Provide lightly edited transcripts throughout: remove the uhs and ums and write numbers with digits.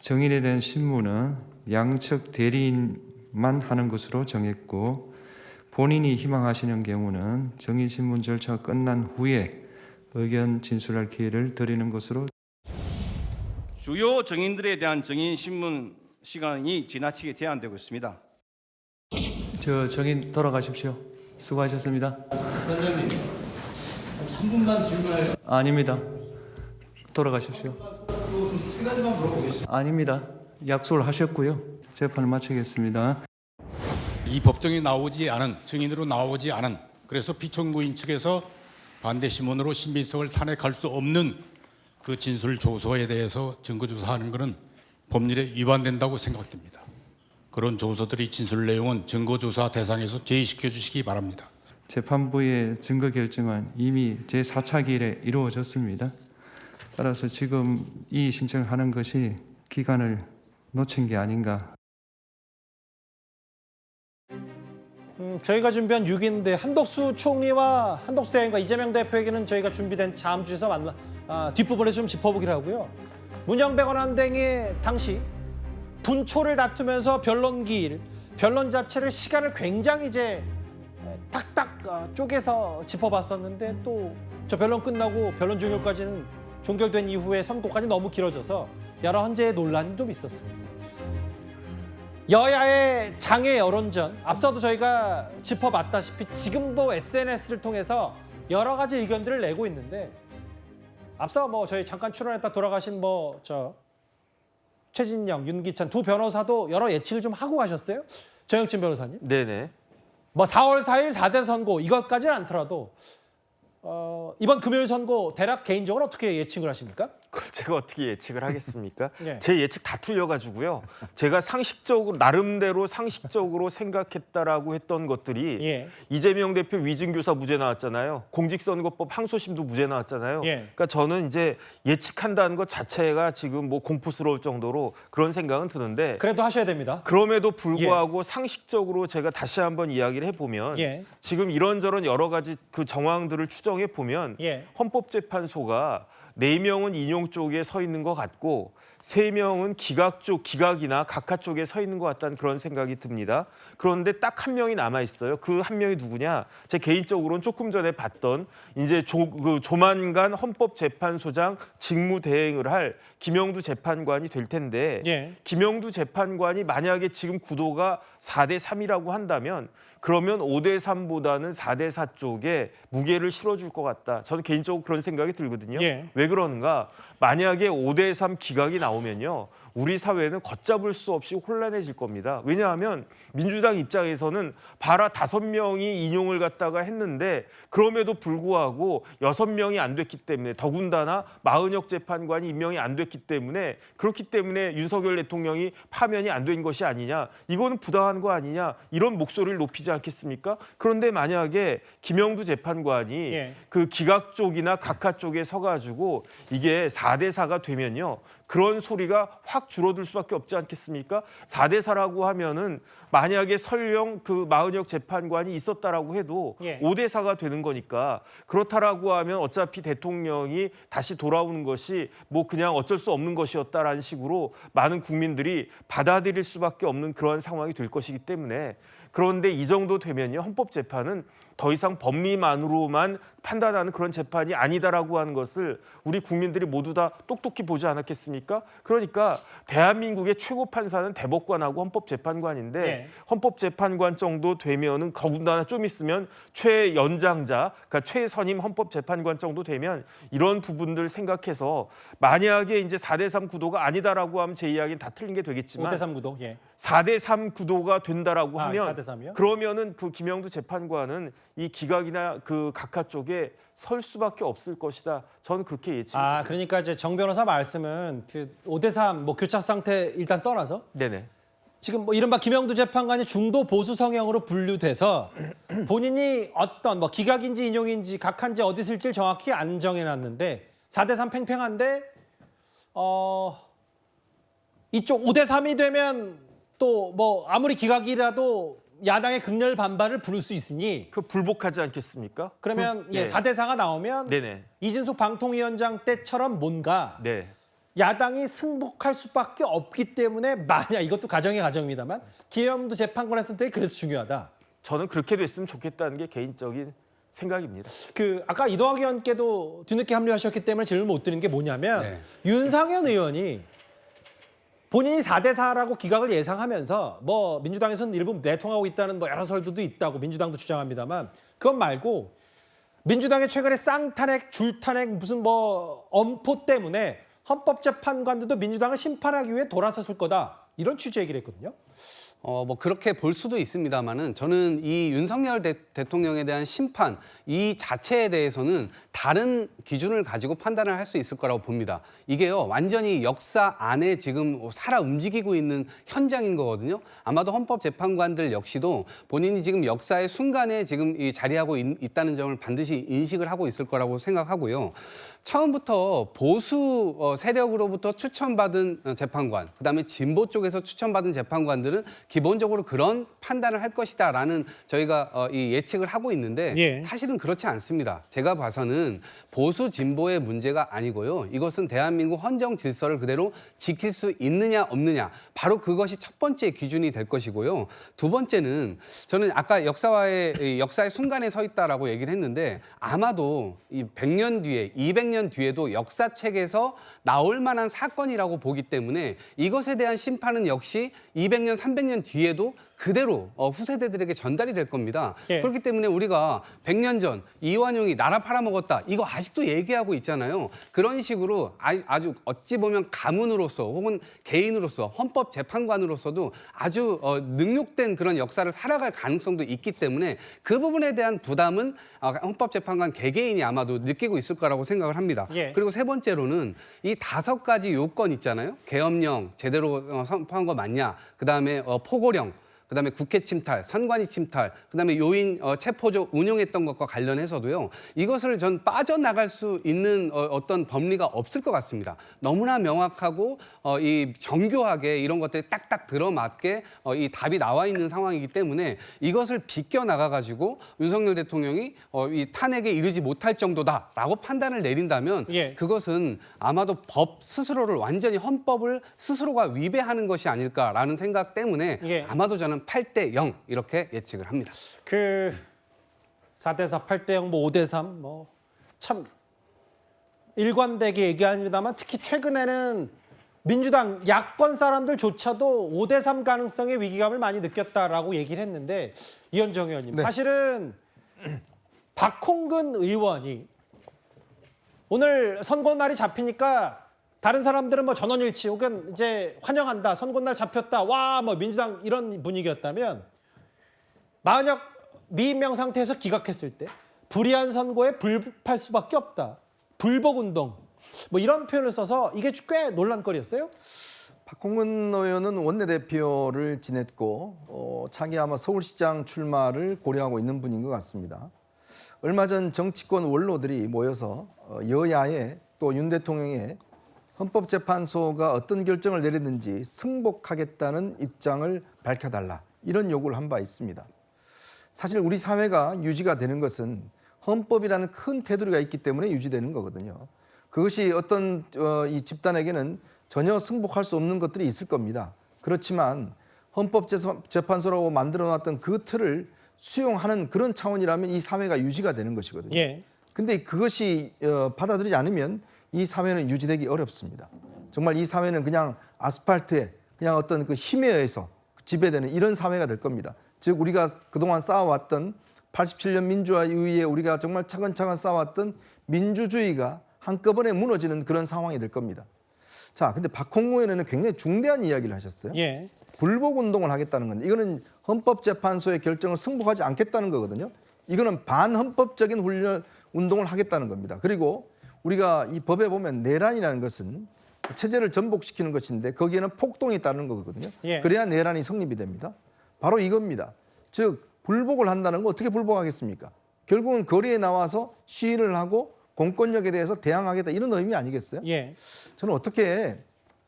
정인에 대한 신문은 양측 대리인만 하는 것으로 정했고 본인이 희망하시는 경우는 정인 신문 절차가 끝난 후에 의견 진술할 기회를 드리는 것으로. 주요 정인들에 대한 정인 신문 시간이 지나치게 제한되고 있습니다. 저 정인 돌아가십시오. 수고하셨습니다. 선생님, 3분만 질문해요. 아닙니다. 돌아가십시오. 세 가지만 물어보겠습니다. 아닙니다. 약속을 하셨고요. 재판을 마치겠습니다. 이 법정에 나오지 않은, 증인으로 나오지 않은, 그래서 피청구인 측에서 반대 신문으로 신빙성을 탄핵할 수 없는 그 진술 조서에 대해서 증거 조사하는 것은 법률에 위반된다고 생각됩니다. 그런 조서들이 진술 내용은 증거 조사 대상에서 제외시켜 주시기 바랍니다. 재판부의 증거 결정은 이미 제4차 기일에 이루어졌습니다. 따라서 지금 이 신청을 하는 것이 기간을 놓친 게 아닌가. 저희가 준비한 6인데 한덕수 총리와 한덕수 대행과 이재명 대표에게는 저희가 준비된 다음 주에서 뒷부분에 좀 짚어보기로 하고요. 문영배 권한대행이 당시 분초를 다투면서 변론 자체를 시간을 굉장히 이제 탁탁 쪼개서 짚어봤었는데 또 저 변론 끝나고 변론 종료까지는 종결된 이후에 선고까지 너무 길어져서 여러 헌재의 논란이 좀 있었습니다. 여야의 장외 여론전, 앞서도 저희가 짚어봤다시피 지금도 SNS를 통해서 여러 가지 의견들을 내고 있는데 앞서 저희 잠깐 출연했다 돌아가신 최진영, 윤기찬 두 변호사도 여러 예측을 좀 하고 가셨어요. 정영진 변호사님. 네네. 4월 4일 4대 선고 이것까지는 않더라도 이번 금요일 선고 대략 개인적으로 어떻게 예측을 하십니까? 그걸 제가 어떻게 예측을 하겠습니까? 예. 제 예측 다 틀려가지고요. 제가 나름대로 상식적으로 생각했다라고 했던 것들이 예. 이재명 대표 위증교사 무죄 나왔잖아요. 공직선거법 항소심도 무죄 나왔잖아요. 예. 그러니까 저는 이제 예측한다는 것 자체가 지금 공포스러울 정도로 그런 생각은 드는데 그래도 하셔야 됩니다. 그럼에도 불구하고 상식적으로 제가 다시 한번 이야기를 해보면 예. 지금 이런저런 여러 가지 그 정황들을 추정해 보면 예. 헌법재판소가 4명은 인용 쪽에 서 있는 것 같고 3명은 기각이나 각하 쪽에 서 있는 것 같다는 그런 생각이 듭니다. 그런데 딱 한 명이 남아 있어요. 그 한 명이 누구냐? 제 개인적으로는 조금 전에 봤던 이제 조만간 헌법재판소장 직무 대행을 할 김영두 재판관이 될 텐데 예. 김영두 재판관이 만약에 지금 구도가 4대 3이라고 한다면 그러면 5대 3보다는 4대 4 쪽에 무게를 실어줄 것 같다. 저는 개인적으로 그런 생각이 들거든요. 예. 왜 그러는가? 만약에 5대 3 기각이 나오면요. 우리 사회는 걷잡을 수 없이 혼란해질 겁니다. 왜냐하면 민주당 입장에서는 봐라 5명이 인용을 갖다가 했는데 그럼에도 불구하고 6명이 안 됐기 때문에 더군다나 마은혁 재판관이 임명이 안 됐기 때문에 그렇기 때문에 윤석열 대통령이 파면이 안 된 것이 아니냐. 이거는 부당한 거 아니냐. 이런 목소리를 높이지 않겠습니까? 그런데 만약에 김영두 재판관이 예. 그 기각 쪽이나 각하 쪽에 서가지고 이게 4대 4가 되면요. 그런 소리가 확 줄어들 수밖에 없지 않겠습니까? 4대 4라고 하면은 만약에 설령 그 마은혁 재판관이 있었다라고 해도 예. 5대 4가 되는 거니까 그렇다라고 하면 어차피 대통령이 다시 돌아오는 것이 그냥 어쩔 수 없는 것이었다라는 식으로 많은 국민들이 받아들일 수밖에 없는 그런 상황이 될 것이기 때문에 그런데 이 정도 되면요. 헌법재판은 더 이상 법리만으로만 판단하는 그런 재판이 아니다라고 하는 것을 우리 국민들이 모두 다 똑똑히 보지 않았겠습니까? 그러니까 대한민국의 최고 판사는 대법관하고 헌법재판관인데 네. 헌법재판관 정도 되면은 더군다나 좀 있으면 최연장자, 그러니까 최선임 헌법재판관 정도 되면 이런 부분들 생각해서 만약에 이제 4대 3 구도가 아니다라고 하면 제 이야기는 다 틀린 게 되겠지만 5대 3 구도. 예. 4대 3 구도가 된다라고 하면 4대 3이요? 그러면은 그 김영두 재판관은 이 기각이나 그 각하 쪽에 설 수밖에 없을 것이다. 저는 그렇게 예측합니다. 그러니까 이제 정 변호사 말씀은 5대 3 교착 상태 일단 떠나서 네네. 지금 이른바 김영두 재판관이 중도 보수 성향으로 분류돼서 본인이 어떤 기각인지 인용인지 각하인지 어디 쓸지를 정확히 안 정해놨는데 4대 3 팽팽한데 이쪽 5대 3이 되면 또 아무리 기각이라도 야당의 극렬 반발을 부를 수 있으니 그 불복하지 않겠습니까? 그러면 네. 4대 4가 나오면 네네. 이진숙 방통위원장 때처럼 뭔가 네. 야당이 승복할 수밖에 없기 때문에 만약 이것도 가정의 가정입니다만 계엄도 재판관의 선택이 그래서 중요하다. 저는 그렇게 됐으면 좋겠다는 게 개인적인 생각입니다. 그 아까 이동학 의원께도 뒤늦게 합류하셨기 때문에 질문 못 드리는 게 뭐냐면 네. 윤상현 의원이 본인이 4대 4라고 기각을 예상하면서 뭐 민주당에서는 일부 내통하고 있다는 뭐 여러 설들도 있다고 민주당도 주장합니다만 그건 말고 민주당의 최근에 쌍탄핵, 줄탄핵 무슨 뭐 엄포 때문에 헌법재판관들도 민주당을 심판하기 위해 돌아섰을 거다. 이런 취지 얘기를 했거든요. 뭐 그렇게 볼 수도 있습니다만은 저는 이 윤석열 대통령에 대한 심판 이 자체에 대해서는 다른 기준을 가지고 판단을 할 수 있을 거라고 봅니다. 이게요 완전히 역사 안에 지금 살아 움직이고 있는 현장인 거거든요. 아마도 헌법재판관들 역시도 본인이 지금 역사의 순간에 지금 이 자리하고 있다는 점을 반드시 인식을 하고 있을 거라고 생각하고요. 처음부터 보수 세력으로부터 추천받은 재판관, 그다음에 진보 쪽에서 추천받은 재판관들은 기본적으로 그런 판단을 할 것이다라는 저희가 이 예측을 하고 있는데 예. 사실은 그렇지 않습니다. 제가 봐서는 보수 진보의 문제가 아니고요. 이것은 대한민국 헌정 질서를 그대로 지킬 수 있느냐 없느냐 바로 그것이 첫 번째 기준이 될 것이고요. 두 번째는 저는 아까 역사의 순간에 서 있다라고 얘기를 했는데 아마도 이 100년 뒤에 200년 뒤에도 역사책에서 나올 만한 사건이라고 보기 때문에 이것에 대한 심판은 역시 200년, 300년 뒤에도 그대로 후세대들에게 전달이 될 겁니다. 예. 그렇기 때문에 우리가 100년 전 이완용이 나라 팔아먹었다. 이거 아직도 얘기하고 있잖아요. 그런 식으로 아주 어찌 보면 가문으로서 혹은 개인으로서 헌법재판관으로서도 아주 능욕된 그런 역사를 살아갈 가능성도 있기 때문에 그 부분에 대한 부담은 헌법재판관 개개인이 아마도 느끼고 있을 거라고 생각을 합니다. 예. 그리고 세 번째로는 이 5가지 요건 있잖아요. 계엄령 제대로 선포한 거 맞냐. 그다음에 포고령. 그다음에 국회 침탈, 선관위 침탈, 그다음에 요인 체포조 운용했던 것과 관련해서도요. 이것을 전 빠져나갈 수 있는 어떤 법리가 없을 것 같습니다. 너무나 명확하고 이 정교하게 이런 것들이 딱딱 들어맞게 이 답이 나와 있는 상황이기 때문에 이것을 비껴 나가 가지고 윤석열 대통령이 이 탄핵에 이르지 못할 정도다라고 판단을 내린다면 예. 그것은 아마도 법 스스로를 완전히 헌법을 스스로가 위배하는 것이 아닐까라는 생각 때문에 예. 아마도 저는 8대 0 이렇게 예측을 합니다. 그 4대 4, 8대 0, 뭐 5대 3, 뭐 참 일관되게 얘기합니다만 특히 최근에는 민주당 야권 사람들조차도 5대 3 가능성의 위기감을 많이 느꼈다라고 얘기를 했는데 이현정 의원님 네. 사실은 박홍근 의원이 오늘 선거날이 잡히니까 다른 사람들은 뭐 전원일치 혹은 이제 환영한다, 선거날 잡혔다, 와, 뭐 민주당 이런 분위기였다면 만약 미임명 상태에서 기각했을 때 불이한 선거에 불복할 수밖에 없다. 불복운동. 뭐 이런 표현을 써서 이게 꽤 논란거리였어요. 박홍근 의원은 원내대표를 지냈고 차기 아마 서울시장 출마를 고려하고 있는 분인 것 같습니다. 얼마 전 정치권 원로들이 모여서 여야의 또 윤 대통령의 헌법재판소가 어떤 결정을 내렸는지 승복하겠다는 입장을 밝혀달라 이런 요구를 한 바 있습니다. 사실 우리 사회가 유지가 되는 것은 헌법이라는 큰 테두리가 있기 때문에 유지되는 거거든요. 그것이 어떤 이 집단에게는 전혀 승복할 수 없는 것들이 있을 겁니다. 그렇지만 헌법재판소라고 만들어놨던 그 틀을 수용하는 그런 차원이라면 이 사회가 유지가 되는 것이거든요. 예. 근데 그것이 받아들이지 않으면 이 사회는 유지되기 어렵습니다. 정말 이 사회는 그냥 아스팔트에 그냥 어떤 그 힘에 의해서 지배되는 이런 사회가 될 겁니다. 즉 우리가 그동안 쌓아왔던 87년 민주화 이후에 우리가 정말 차근차근 쌓아왔던 민주주의가 한꺼번에 무너지는 그런 상황이 될 겁니다. 자, 근데 박홍근 의원은 굉장히 중대한 이야기를 하셨어요. 예. 불복 운동을 하겠다는 건데 이거는 헌법재판소의 결정을 승복하지 않겠다는 거거든요. 이거는 반헌법적인 운동을 하겠다는 겁니다. 그리고 우리가 이 법에 보면 내란이라는 것은 체제를 전복시키는 것인데 거기에는 폭동이 따르는 거거든요. 예. 그래야 내란이 성립이 됩니다. 바로 이겁니다. 즉 불복을 한다는 거 어떻게 불복하겠습니까? 결국은 거리에 나와서 시위를 하고 공권력에 대해서 대항하겠다 이런 의미 아니겠어요? 예. 저는 어떻게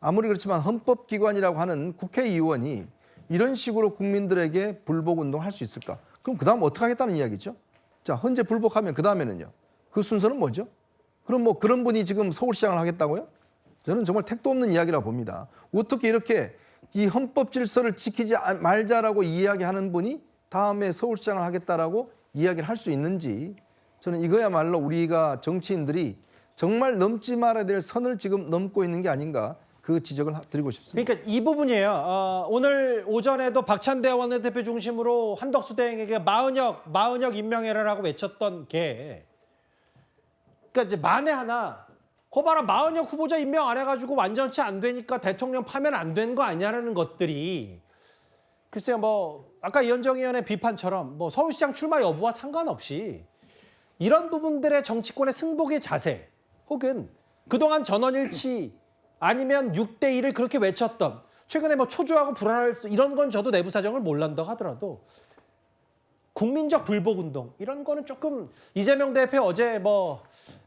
아무리 그렇지만 헌법기관이라고 하는 국회의원이 이런 식으로 국민들에게 불복운동을 할 수 있을까? 그럼 그 다음 어떻게 하겠다는 이야기죠? 자, 헌재 불복하면 그 다음에는요? 그 순서는 뭐죠? 그럼 뭐 그런 분이 지금 서울시장을 하겠다고요? 저는 정말 택도 없는 이야기라고 봅니다. 어떻게 이렇게 이 헌법 질서를 지키지 말자라고 이야기하는 분이 다음에 서울시장을 하겠다라고 이야기를 할 수 있는지, 저는 이거야말로 우리가 정치인들이 정말 넘지 말아야 될 선을 지금 넘고 있는 게 아닌가, 그 지적을 드리고 싶습니다. 그러니까 이 부분이에요. 오늘 오전에도 박찬대 원내대표 중심으로 한덕수 대행에게 마은혁 임명해라라고 외쳤던 게, 그러니까 이제 만에 하나 거봐라, 마은혁 후보자 임명 안 해가지고 완전치 안 되니까 대통령 파면 안 된 거 아니냐는 것들이, 글쎄요, 뭐 아까 이현정 의원의 비판처럼 뭐 서울시장 출마 여부와 상관없이 이런 부분들의 정치권의 승복의 자세, 혹은 그동안 전원일치 아니면 6대1을 그렇게 외쳤던, 최근에 뭐 초조하고 불안할 수, 이런 건 저도 내부 사정을 몰란다 하더라도 국민적 불복운동 이런 거는 조금, 이재명 대표 어제 뭐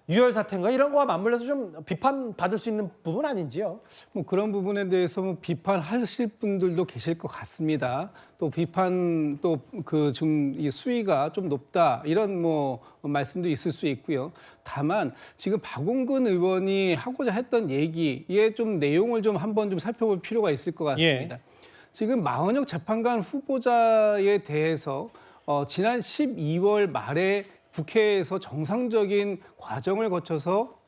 유혈 사태인가 이런 거와 맞물려서 좀 비판받을 수 있는 부분 아닌지요? 뭐 그런 부분에 대해서 뭐 비판하실 분들도 계실 것 같습니다. 또 비판, 또 그 좀 이 수위가 좀 높다, 이런 뭐 말씀도 있을 수 있고요. 다만 지금 박홍근 의원이 하고자 했던 얘기의 좀 내용을 좀 한번 좀 살펴볼 필요가 있을 것 같습니다. 지금 마은혁 재판관 후보자에 대해서 지난 12월 말에 국회에서 정상적인 과정을 거쳐서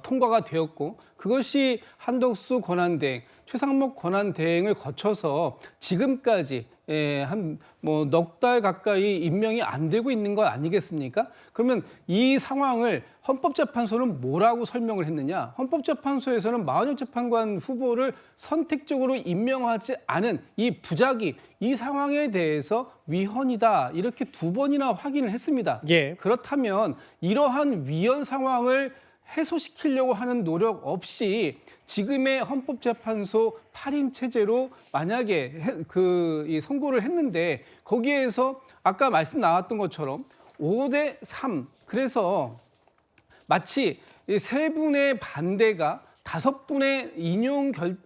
통과가 되었고, 그것이 한덕수 권한대행, 최상목 권한대행을 거쳐서 지금까지 한 뭐 넉 달 가까이 임명이 안 되고 있는 것 아니겠습니까? 그러면 이 상황을 헌법재판소는 뭐라고 설명을 했느냐? 헌법재판소에서는 마은혁 재판관 후보를 선택적으로 임명하지 않은 이 부작위, 이 상황에 대해서 위헌이다, 이렇게 2번이나 확인을 했습니다. 그렇다면 이러한 위헌 상황을 해소시키려고 하는 노력 없이 지금의 헌법재판소 8인 체제로 만약에 이 선고를 했는데, 거기에서 아까 말씀 나왔던 것처럼 5대3, 그래서 마치 3분의 반대가 5분의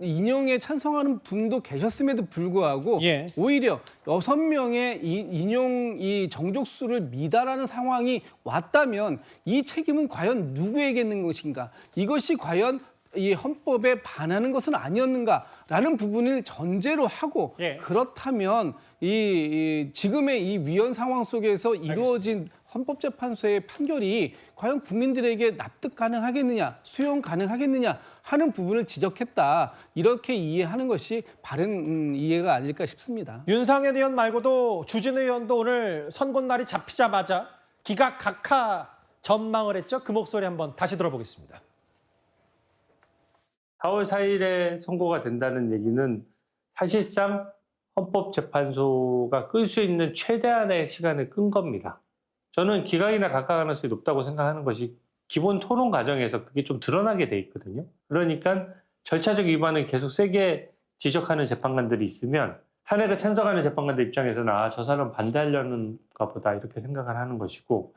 인용에 찬성하는 분도 계셨음에도 불구하고 오히려 6명의 인용 정족수를 미달하는 상황이 왔다면 이 책임은 과연 누구에게 있는 것인가? 이것이 과연 이 헌법에 반하는 것은 아니었는가라는 부분을 전제로 하고, 그렇다면 이 지금의 이 위헌 상황 속에서 이루어진 헌법재판소의 판결이 과연 국민들에게 납득 가능하겠느냐, 수용 가능하겠느냐 하는 부분을 지적했다, 이렇게 이해하는 것이 바른 이해가 아닐까 싶습니다. 윤상현 의원 말고도 주진 의원도 오늘 선거날이 잡히자마자 기각 각하 전망을 했죠. 그 목소리 한번 다시 들어보겠습니다. 4월 4일에 선고가 된다는 얘기는 사실상 헌법재판소가 끌 수 있는 최대한의 시간을 끈 겁니다. 저는 기각이나 각하 가능성이 높다고 생각하는 것이 기본 토론 과정에서 그게 좀 드러나게 돼 있거든요. 그러니까 절차적 위반을 계속 세게 지적하는 재판관들이 있으면 탄핵을 찬성하는 재판관들 입장에서는 저 사람 반대하려는가 보다, 이렇게 생각을 하는 것이고,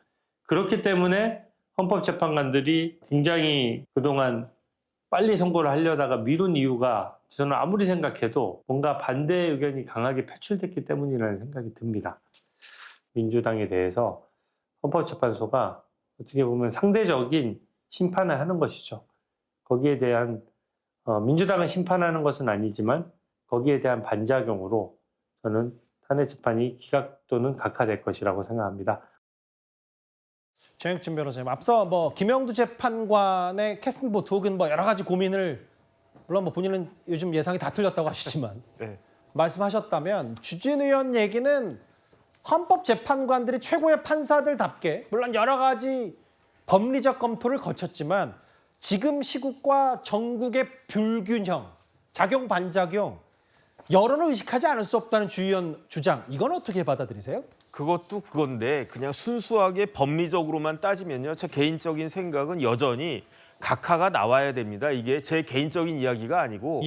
그렇기 때문에 헌법재판관들이 굉장히 그동안 빨리 선고를 하려다가 미룬 이유가, 저는 아무리 생각해도 뭔가 반대 의견이 강하게 표출됐기 때문이라는 생각이 듭니다. 민주당에 대해서 헌법재판소가 어떻게 보면 상대적인 심판을 하는 것이죠. 거기에 대한 민주당은 심판하는 것은 아니지만 거기에 대한 반작용으로 저는 탄핵 재판이 기각 또는 각하될 것이라고 생각합니다. 정혁진 변호사님, 앞서 뭐 김영두 재판관의 캐스팅보트 혹은 뭐 여러 가지 고민을, 물론 뭐 본인은 요즘 예상이 다 틀렸다고 하시지만 말씀하셨다면, 주진 의원 얘기는 헌법재판관들이 최고의 판사들답게 물론 여러 가지 법리적 검토를 거쳤지만 지금 시국과 전국의 불균형, 작용 반작용, 여론을 의식하지 않을 수 없다는 주 의원 주장, 이건 어떻게 받아들이세요? 그것도 그건데 그냥 순수하게 법리적으로만 따지면요, 제 개인적인 생각은 여전히 각하가 나와야 됩니다. 이게 제 개인적인 이야기가 아니고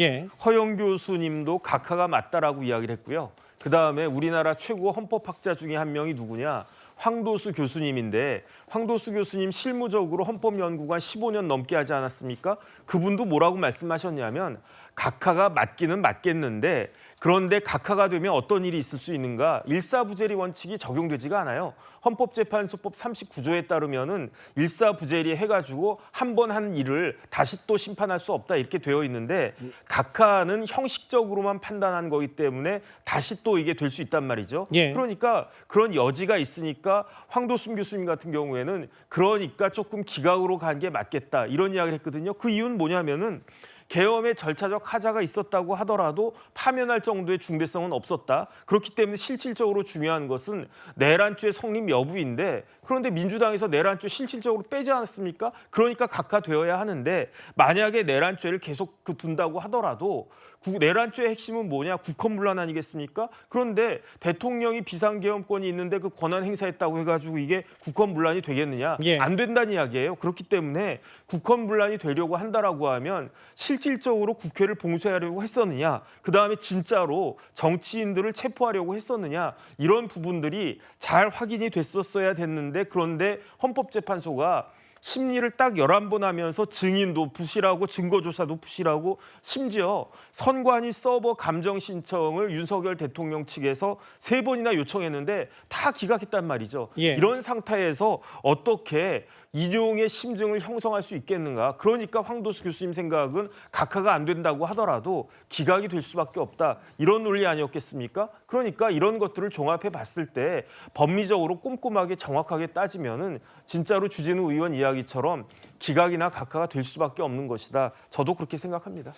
허영 교수님도 각하가 맞다라고 이야기를 했고요. 그다음에 우리나라 최고 헌법학자 중에 한 명이 누구냐? 황도수 교수님인데, 황도수 교수님 실무적으로 헌법연구관 15년 넘게 하지 않았습니까? 그분도 뭐라고 말씀하셨냐면, 각하가 맞기는 맞겠는데 그런데 각하가 되면 어떤 일이 있을 수 있는가? 일사부재리 원칙이 적용되지가 않아요. 헌법재판소법 39조에 따르면은 일사부재리 해가지고 한 번 한 일을 다시 또 심판할 수 없다 이렇게 되어 있는데 각하는 형식적으로만 판단한 거기 때문에 다시 또 이게 될 수 있단 말이죠. 예. 그러니까 그런 여지가 있으니까 황도순 교수님 같은 경우에는 그러니까 조금 기각으로 간 게 맞겠다 이런 이야기를 했거든요. 그 이유는 뭐냐면은 계엄의 절차적 하자가 있었다고 하더라도 파면할 정도의 중대성은 없었다. 그렇기 때문에 실질적으로 중요한 것은 내란죄 성립 여부인데 그런데 민주당에서 내란죄 실질적으로 빼지 않았습니까? 그러니까 각하되어야 하는데 만약에 내란죄를 계속 둔다고 하더라도 내란죄의 핵심은 뭐냐? 국헌문란 아니겠습니까? 그런데 대통령이 비상계엄권이 있는데 그 권한 행사했다고 해가지고 이게 국헌문란이 되겠느냐? 예. 안 된다는 이야기예요. 그렇기 때문에 국헌문란이 되려고 한다라고 하면 실질적으로 국회를 봉쇄하려고 했었느냐? 그다음에 진짜로 정치인들을 체포하려고 했었느냐? 이런 부분들이 잘 확인이 됐었어야 됐는데 그런데 헌법재판소가 심리를 딱 11번 하면서 증인도 부실하고 증거조사도 부실하고 심지어 선관위 서버 감정 신청을 윤석열 대통령 측에서 3번이나 요청했는데 다 기각했단 말이죠. 예. 이런 상태에서 어떻게 인용의 심증을 형성할 수 있겠는가. 그러니까 황도수 교수님 생각은 각하가 안 된다고 하더라도 기각이 될 수밖에 없다. 이런 논리 아니었겠습니까? 그러니까 이런 것들을 종합해 봤을 때 법리적으로 꼼꼼하게 정확하게 따지면은 진짜로 주진우 의원 이야기처럼 기각이나 각하가 될 수밖에 없는 것이다. 저도 그렇게 생각합니다.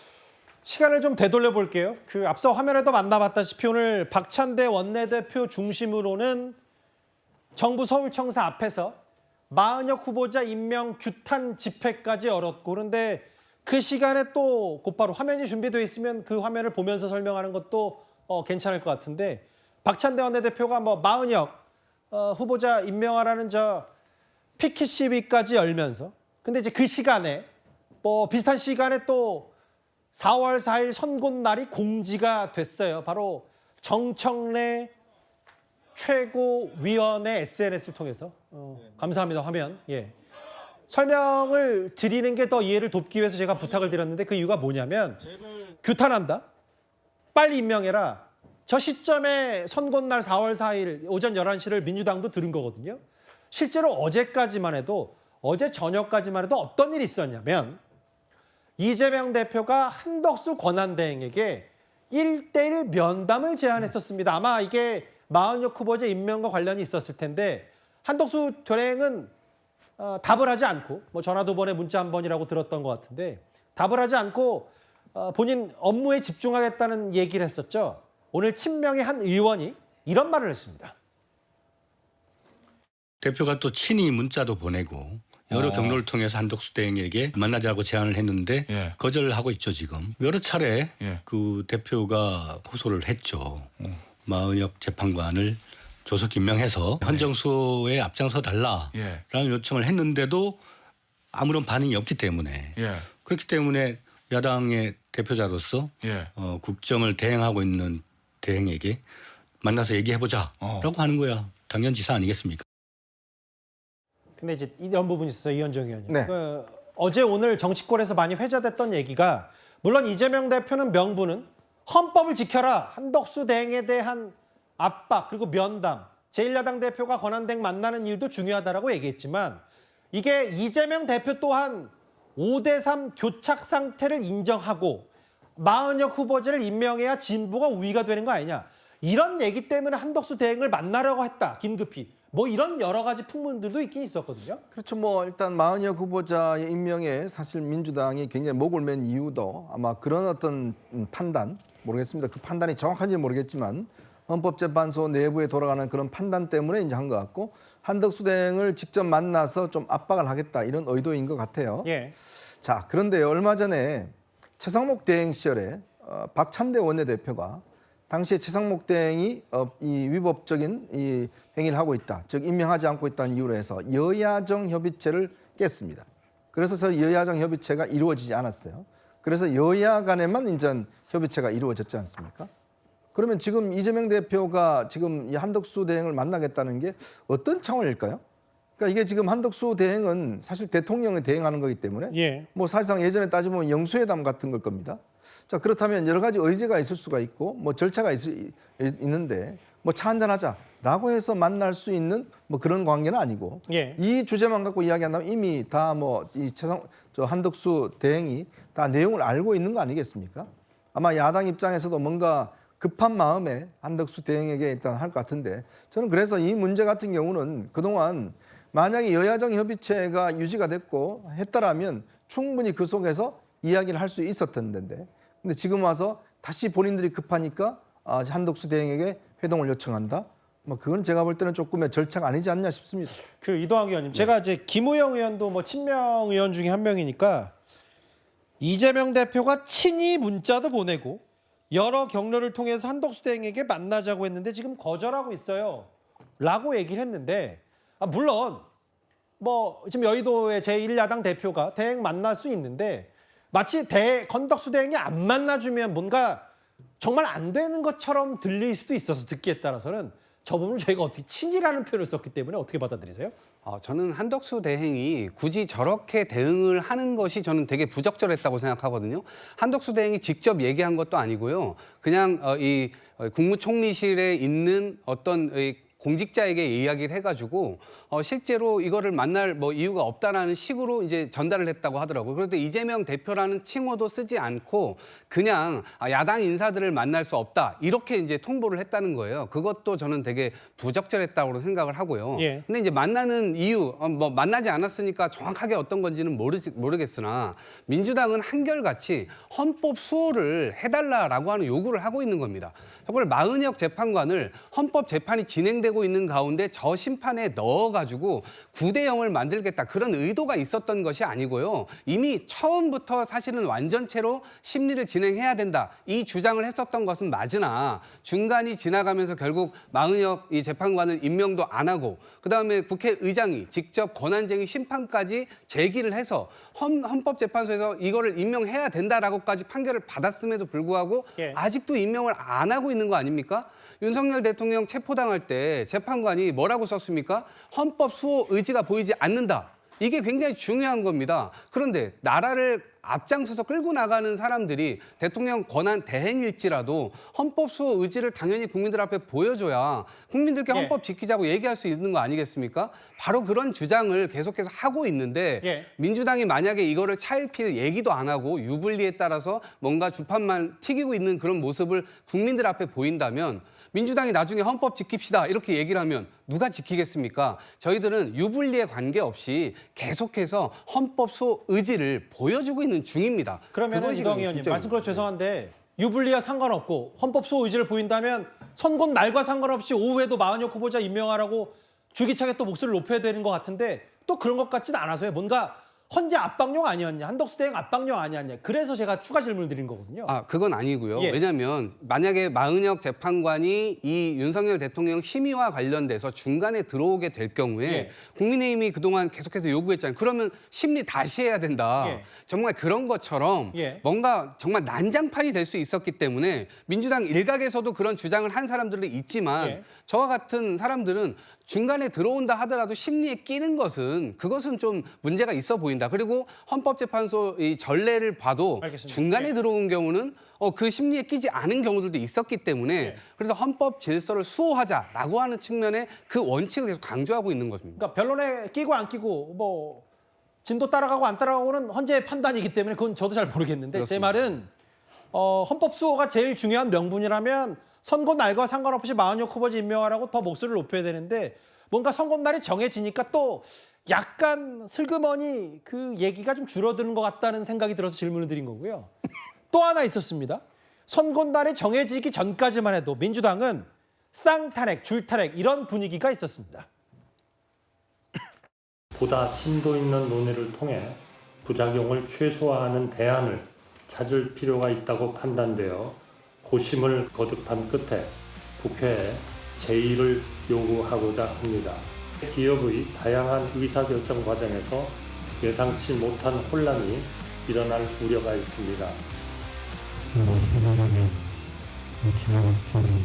시간을 좀 되돌려 볼게요. 그 앞서 화면에도 만나봤다시피 오늘 박찬대 원내대표 중심으로는 정부 서울청사 앞에서 마은혁 후보자 임명 규탄 집회까지 열었고 그런데 그 시간에 또 곧바로 화면이 준비되어 있으면 그 화면을 보면서 설명하는 것도 괜찮을 것 같은데 박찬대 원내대표가 뭐 마은혁 후보자 임명하라는 저 피켓 시위까지 열면서 근데 이제 그 시간에 뭐 비슷한 시간에 또 4월 4일 선고날이 공지가 됐어요. 바로 정청래 최고위원의 SNS를 통해서 감사합니다. 화면. 예. 설명을 드리는 게 더 이해를 돕기 위해서 제가 부탁을 드렸는데 그 이유가 뭐냐면 규탄한다. 빨리 임명해라. 저 시점에 선고날 4월 4일 오전 11시를 민주당도 들은 거거든요. 실제로 어제까지만 해도 어제 저녁까지만 해도 어떤 일이 있었냐면 이재명 대표가 한덕수 권한대행에게 1대1 면담을 제안했었습니다. 아마 이게 마은혁 후보자 임명과 관련이 있었을 텐데 한덕수 대행은 답을 하지 않고 뭐 전화 2번에 문자 1번이라고 들었던 것 같은데 답을 하지 않고 본인 업무에 집중하겠다는 얘기를 했었죠. 오늘 친명의 한 의원이 이런 말을 했습니다. 대표가 또 친히 문자도 보내고 여러 경로를 통해서 한덕수 대행에게 만나자고 제안을 했는데 거절하고 있죠 지금. 여러 차례 그 대표가 호소를 했죠. 마은혁 재판관을 조속 임명해서 헌정수호에 앞장서 달라라는 요청을 했는데도 아무런 반응이 없기 때문에 그렇기 때문에 야당의 대표자로서 국정을 대행하고 있는 대행에게 만나서 얘기해보자라고 하는 거야. 당연지사 아니겠습니까? 근데 이제 이런 부분이 있었어요. 이현정 의원님. 네. 어제 오늘 정치권에서 많이 회자됐던 얘기가 물론 이재명 대표는 명분은 헌법을 지켜라. 한덕수 대행에 대한 압박 그리고 면담. 제1야당 대표가 권한대행 만나는 일도 중요하다라고 얘기했지만 이게 이재명 대표 또한 5대3 교착 상태를 인정하고 마은혁 후보자를 임명해야 진보가 우위가 되는 거 아니냐. 이런 얘기 때문에 한덕수 대행을 만나려고 했다. 긴급히. 뭐 이런 여러 가지 풍문들도 있긴 있었거든요. 그렇죠. 뭐 일단 마은혁 후보자의 임명에 사실 민주당이 굉장히 목을 맨 이유도 아마 그런 어떤 판단 모르겠습니다. 그 판단이 정확한지 모르겠지만 헌법재판소 내부에 돌아가는 그런 판단 때문에 이제 한 것 같고 한덕수 대행을 직접 만나서 좀 압박을 하겠다 이런 의도인 것 같아요. 예. 자, 그런데 얼마 전에 최상목 대행 시절에 박찬대 원내대표가 당시에 최상목 대행이 이 위법적인 이 행위를 하고 있다, 즉 임명하지 않고 있다는 이유로 해서 여야정 협의체를 깼습니다. 그래서 저 여야정 협의체가 이루어지지 않았어요. 그래서 여야 간에만 인전 협의체가 이루어졌지 않습니까? 그러면 지금 이재명 대표가 지금 이 한덕수 대행을 만나겠다는 게 어떤 차원일까요? 그러니까 이게 지금 한덕수 대행은 사실 대통령이 대행하는 거기 때문에 뭐 사실상 예전에 따지면 영수회담 같은 걸 겁니다. 자, 그렇다면 여러 가지 의제가 있을 수가 있고 뭐 절차가 있는데 뭐 차 한잔하자라고 해서 만날 수 있는 뭐 그런 관계는 아니고 예. 이 주제만 갖고 이야기한다면 이미 다 뭐 이 한덕수 대행이 다 내용을 알고 있는 거 아니겠습니까? 아마 야당 입장에서도 뭔가 급한 마음에 한덕수 대행에게 일단 할 것 같은데 저는 그래서 이 문제 같은 경우는 그동안 만약에 여야정 협의체가 유지가 됐고 했다라면 충분히 그 속에서 이야기를 할 수 있었던 데인데 근데 지금 와서 다시 본인들이 급하니까 한덕수 대행에게 회동을 요청한다? 뭐 그건 제가 볼 때는 조금의 절차가 아니지 않냐 싶습니다. 그 이동학 의원님, 제가 이제 김우영 의원도 뭐 친명 의원 중에 한 명이니까 이재명 대표가 친히 문자도 보내고 여러 경로를 통해서 한덕수 대행에게 만나자고 했는데 지금 거절하고 있어요. 라고 얘기를 했는데 물론 뭐 지금 여의도의 제1야당 대표가 대행 만날 수 있는데 마치 건덕수 대행이 안 만나주면 뭔가 정말 안 되는 것처럼 들릴 수도 있어서 듣기에 따라서는 저 부분을 저희가 어떻게 친이라는 표현을 썼기 때문에 어떻게 받아들이세요? 저는 한덕수 대행이 굳이 저렇게 대응을 하는 것이 저는 되게 부적절했다고 생각하거든요. 한덕수 대행이 직접 얘기한 것도 아니고요. 그냥 이 국무총리실에 있는 어떤 공직자에게 이야기를 해가지고 실제로 이거를 만날 뭐 이유가 없다라는 식으로 이제 전달을 했다고 하더라고요. 그런데 이재명 대표라는 칭호도 쓰지 않고 그냥 야당 인사들을 만날 수 없다 이렇게 이제 통보를 했다는 거예요. 그것도 저는 되게 부적절했다고 생각을 하고요. 예. 근데 이제 만나는 이유, 뭐 만나지 않았으니까 정확하게 어떤 건지는 모르겠으나 민주당은 한결같이 헌법 수호를 해달라라고 하는 요구를 하고 있는 겁니다. 정말 마은혁 재판관을 헌법 재판이 진행되고 있는 가운데 저 심판에 넣어가지고 9대0을 만들겠다 그런 의도가 있었던 것이 아니고요. 이미 처음부터 사실은 완전체로 심리를 진행해야 된다 이 주장을 했었던 것은 맞으나 중간이 지나가면서 결국 마은혁 이 재판관을 임명도 안 하고 그다음에 국회의장이 직접 권한쟁의 심판까지 제기를 해서 헌법재판소에서 이거를 임명해야 된다라고까지 판결을 받았음에도 불구하고 예. 아직도 임명을 안 하고 있는 거 아닙니까? 윤석열 대통령 체포당할 때 재판관이 뭐라고 썼습니까? 헌법 수호 의지가 보이지 않는다. 이게 굉장히 중요한 겁니다. 그런데 나라를 앞장서서 끌고 나가는 사람들이 대통령 권한 대행일지라도 헌법 수호 의지를 당연히 국민들 앞에 보여줘야 국민들께 예. 헌법 지키자고 얘기할 수 있는 거 아니겠습니까? 바로 그런 주장을 계속해서 하고 있는데 예. 민주당이 만약에 이거를 차일피일 얘기도 안 하고 유불리에 따라서 뭔가 주판만 튀기고 있는 그런 모습을 국민들 앞에 보인다면 민주당이 나중에 헌법 지킵시다 이렇게 얘기를 하면 누가 지키겠습니까? 저희들은 유불리에 관계없이 계속해서 헌법 수호 의지를 보여주고 있는 중입니다. 그러면 이동 의원님 말씀드려 죄송한데 유불리와 상관없고 헌법 수호 의지를 보인다면 선거 날과 상관없이 오후에도 마은혁 후보자 임명하라고 줄기차게 또 목소리를 높여야 되는 것 같은데 또 그런 것 같지는 않아서요. 뭔가 헌재 압박용 아니었냐, 한덕수 대행 압박용 아니었냐. 그래서 제가 추가 질문을 드린 거거든요. 그건 아니고요. 예. 왜냐하면 만약에 마은혁 재판관이 이 윤석열 대통령 심의와 관련돼서 중간에 들어오게 될 경우에 예. 국민의힘이 그동안 계속해서 요구했잖아요. 그러면 심리 다시 해야 된다. 예. 정말 그런 것처럼 예. 뭔가 정말 난장판이 될 수 있었기 때문에 민주당 일각에서도 그런 주장을 한 사람들도 있지만 예. 저와 같은 사람들은 중간에 들어온다 하더라도 심리에 끼는 것은 그것은 좀 문제가 있어 보인다. 그리고 헌법재판소 이 전례를 봐도 알겠습니다. 중간에 예. 들어온 경우는 그 심리에 끼지 않은 경우들도 있었기 때문에 예. 그래서 헌법 질서를 수호하자라고 하는 측면에 그 원칙을 계속 강조하고 있는 것입니다. 그러니까 변론에 끼고 안 끼고 뭐 진도 따라가고 안 따라가고는 헌재의 판단이기 때문에 그건 저도 잘 모르겠는데 그렇습니다. 제 말은 헌법 수호가 제일 중요한 명분이라면 선거 날과 상관없이 마은혁 후보자 임명하라고 더 목소리를 높여야 되는데 뭔가 선거 날이 정해지니까 또 약간 슬그머니 그 얘기가 좀 줄어드는 것 같다는 생각이 들어서 질문을 드린 거고요. 또 하나 있었습니다. 선거 날이 정해지기 전까지만 해도 민주당은 쌍탄핵, 줄탄핵 이런 분위기가 있었습니다. 보다 심도 있는 논의를 통해 부작용을 최소화하는 대안을 찾을 필요가 있다고 판단되어 고심을 거듭한 끝에 국회에 제의를 요구하고자 합니다. 기업의 다양한 의사결정 과정에서 예상치 못한 혼란이 일어날 우려가 있습니다. 세계적인 지정학적인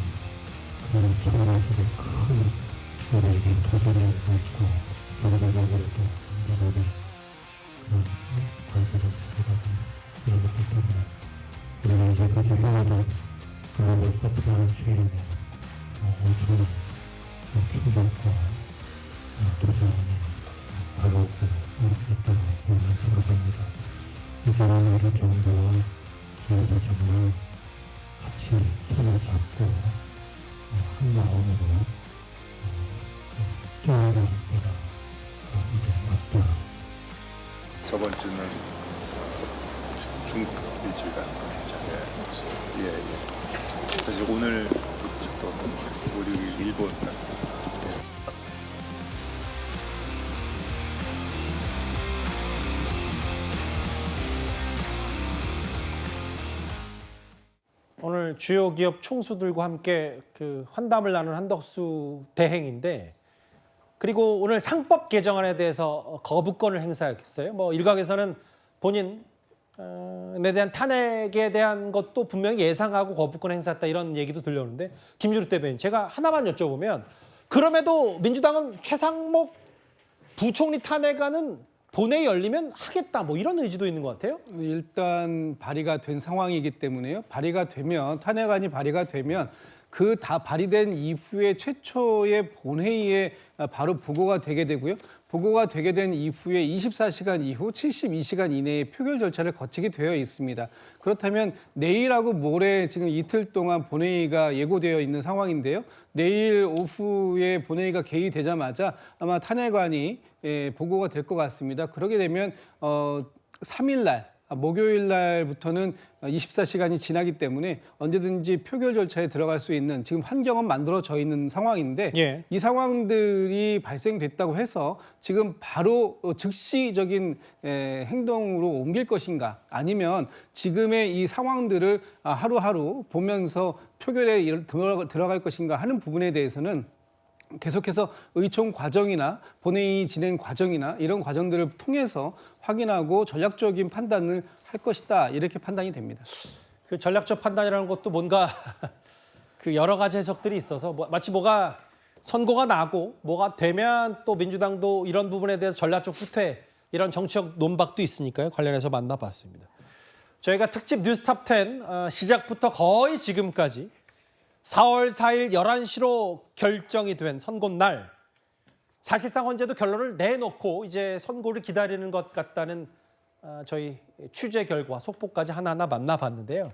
그런 차원에서의 큰 우리에게 도전을 했고 경제적으로 또 미국의 그런 관세 정책이라든지 이런 것들 때문에 우리가 이제까지 해와도 글로벌 서플라이 체인에 엄청난 충격과 도전이 다가오고 있다고 저는 생각합니다. 이제는 우리 정부와 기업이 정말 같이 손을 잡고 한 마음으로 뛰어나갈 때가 이제 왔다. 저번 주는 중국 일주일 가는 거 괜찮아요. 예. 사실 오늘부터 우리 일본 오늘 주요 기업 총수들과 함께 그 환담을 나눈 한덕수 대행인데, 그리고 오늘 상법 개정안에 대해서 거부권을 행사했어요. 뭐 일각에서는 본인에 대한 탄핵에 대한 것도 분명히 예상하고 거부권 행사했다 이런 얘기도 들려오는데, 김주루 대변인, 제가 하나만 여쭤보면, 그럼에도 민주당은 최상목 부총리 탄핵안은 본회의 열리면 하겠다, 뭐 이런 의지도 있는 것 같아요. 일단 발의가 된 상황이기 때문에요. 발의가 되면, 탄핵안이 발의가 되면 그 다 발의된 이후에 최초의 본회의에 바로 보고가 되게 되고요. 보고가 되게 된 이후에 24시간 이후 72시간 이내에 표결 절차를 거치게 되어 있습니다. 그렇다면 내일하고 모레 지금 이틀 동안 본회의가 예고되어 있는 상황인데요. 내일 오후에 본회의가 개의되자마자 아마 탄핵안이 보고가 될 것 같습니다. 그러게 되면 3일 날, 목요일 날부터는 24시간이 지나기 때문에 언제든지 표결 절차에 들어갈 수 있는 지금 환경은 만들어져 있는 상황인데, 예. 이 상황들이 발생됐다고 해서 지금 바로 즉시적인 행동으로 옮길 것인가, 아니면 지금의 이 상황들을 하루하루 보면서 표결에 들어갈 것인가 하는 부분에 대해서는 계속해서 의총 과정이나 본회의 진행 과정이나 이런 과정들을 통해서 확인하고 전략적인 판단을 할 것이다, 이렇게 판단이 됩니다. 그 전략적 판단이라는 것도 뭔가 그 여러 가지 해석들이 있어서 마치 뭐가 선고가 나고 뭐가 되면 또 민주당도 이런 부분에 대해서 전략적 후퇴, 이런 정치적 논박도 있으니까요. 관련해서 만나봤습니다. 저희가 특집 뉴스탑 10 시작부터 거의 지금까지 4월 4일 11시로 결정이 된 선고 날, 사실상 헌재도 결론을 내놓고 이제 선고를 기다리는 것 같다는 저희 취재 결과 속보까지 하나하나 만나봤는데요.